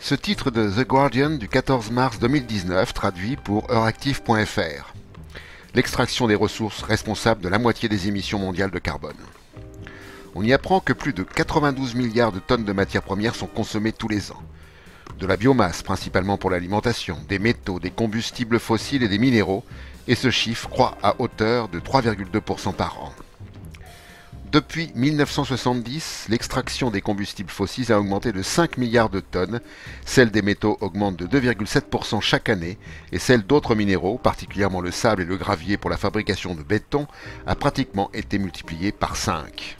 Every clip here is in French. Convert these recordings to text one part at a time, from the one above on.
Ce titre de The Guardian du 14 mars 2019 traduit pour Euractiv.fr. L'extraction des ressources responsable de la moitié des émissions mondiales de carbone. On y apprend que plus de 92 milliards de tonnes de matières premières sont consommées tous les ans. De la biomasse, principalement pour l'alimentation, des métaux, des combustibles fossiles et des minéraux, et ce chiffre croît à hauteur de 3,2% par an. Depuis 1970, l'extraction des combustibles fossiles a augmenté de 5 milliards de tonnes, celle des métaux augmente de 2,7% chaque année, et celle d'autres minéraux, particulièrement le sable et le gravier pour la fabrication de béton, a pratiquement été multipliée par 5.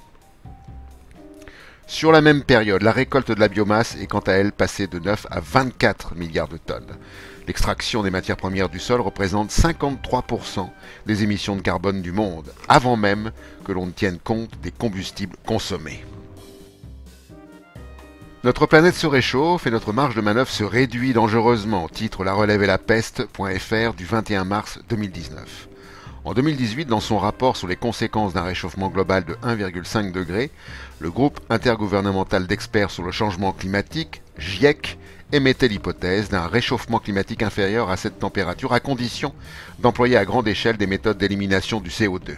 Sur la même période, la récolte de la biomasse est quant à elle passée de 9 à 24 milliards de tonnes. L'extraction des matières premières du sol représente 53% des émissions de carbone du monde, avant même que l'on ne tienne compte des combustibles consommés. Notre planète se réchauffe et notre marge de manœuvre se réduit dangereusement, titre La Relève et la Peste.fr du 21 mars 2019. En 2018, dans son rapport sur les conséquences d'un réchauffement global de 1,5 degré, le groupe intergouvernemental d'experts sur le changement climatique, GIEC, émettait l'hypothèse d'un réchauffement climatique inférieur à cette température à condition d'employer à grande échelle des méthodes d'élimination du CO2.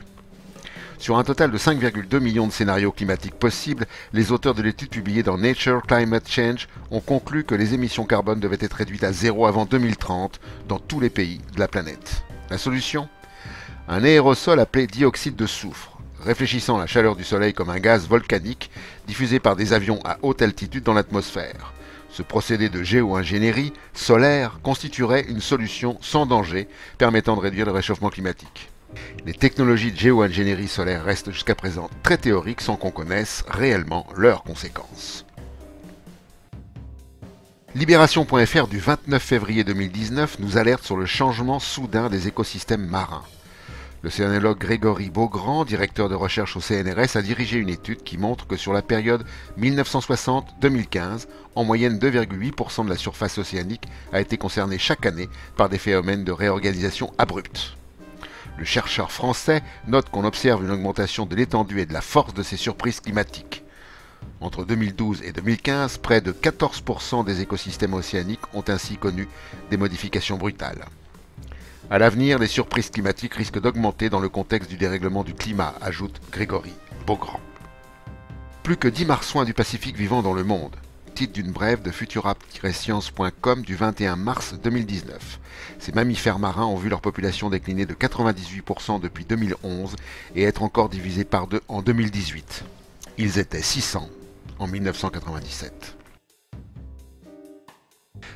Sur un total de 5,2 millions de scénarios climatiques possibles, les auteurs de l'étude publiée dans Nature Climate Change ont conclu que les émissions carbone devaient être réduites à zéro avant 2030 dans tous les pays de la planète. La solution ? Un aérosol appelé dioxyde de soufre, réfléchissant la chaleur du soleil comme un gaz volcanique diffusé par des avions à haute altitude dans l'atmosphère. Ce procédé de géo-ingénierie solaire constituerait une solution sans danger permettant de réduire le réchauffement climatique. Les technologies de géo-ingénierie solaire restent jusqu'à présent très théoriques sans qu'on connaisse réellement leurs conséquences. Libération.fr du 29 février 2019 nous alerte sur le changement soudain des écosystèmes marins. L'océanologue Grégory Beaugrand, directeur de recherche au CNRS, a dirigé une étude qui montre que sur la période 1960-2015, en moyenne 2,8% de la surface océanique a été concernée chaque année par des phénomènes de réorganisation abrupte. Le chercheur français note qu'on observe une augmentation de l'étendue et de la force de ces surprises climatiques. Entre 2012 et 2015, près de 14% des écosystèmes océaniques ont ainsi connu des modifications brutales. À l'avenir, les surprises climatiques risquent d'augmenter dans le contexte du dérèglement du climat, ajoute Grégory Beaugrand. Plus que 10 marsouins du Pacifique vivant dans le monde. Titre d'une brève de futura-science.com du 21 mars 2019. Ces mammifères marins ont vu leur population décliner de 98% depuis 2011 et être encore divisés par deux en 2018. Ils étaient 600 en 1997.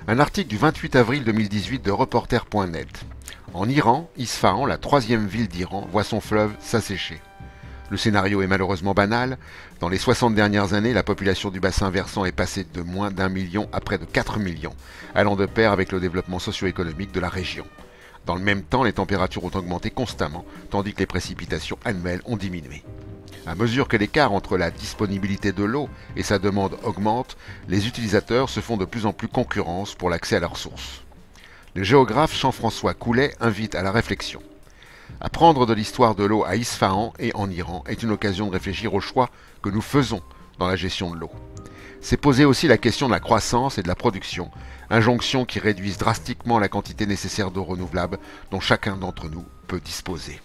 Un article du 28 avril 2018 de Reporter.net. En Iran, Isfahan, la troisième ville d'Iran, voit son fleuve s'assécher. Le scénario est malheureusement banal. Dans les 60 dernières années, la population du bassin versant est passée de moins d'1 million à près de 4 millions, allant de pair avec le développement socio-économique de la région. Dans le même temps, les températures ont augmenté constamment, tandis que les précipitations annuelles ont diminué. À mesure que l'écart entre la disponibilité de l'eau et sa demande augmente, les utilisateurs se font de plus en plus concurrence pour l'accès à leurs sources. Le géographe Jean-François Coulet invite à la réflexion. Apprendre de l'histoire de l'eau à Isfahan et en Iran est une occasion de réfléchir aux choix que nous faisons dans la gestion de l'eau. C'est poser aussi la question de la croissance et de la production, injonctions qui réduisent drastiquement la quantité nécessaire d'eau renouvelable dont chacun d'entre nous peut disposer.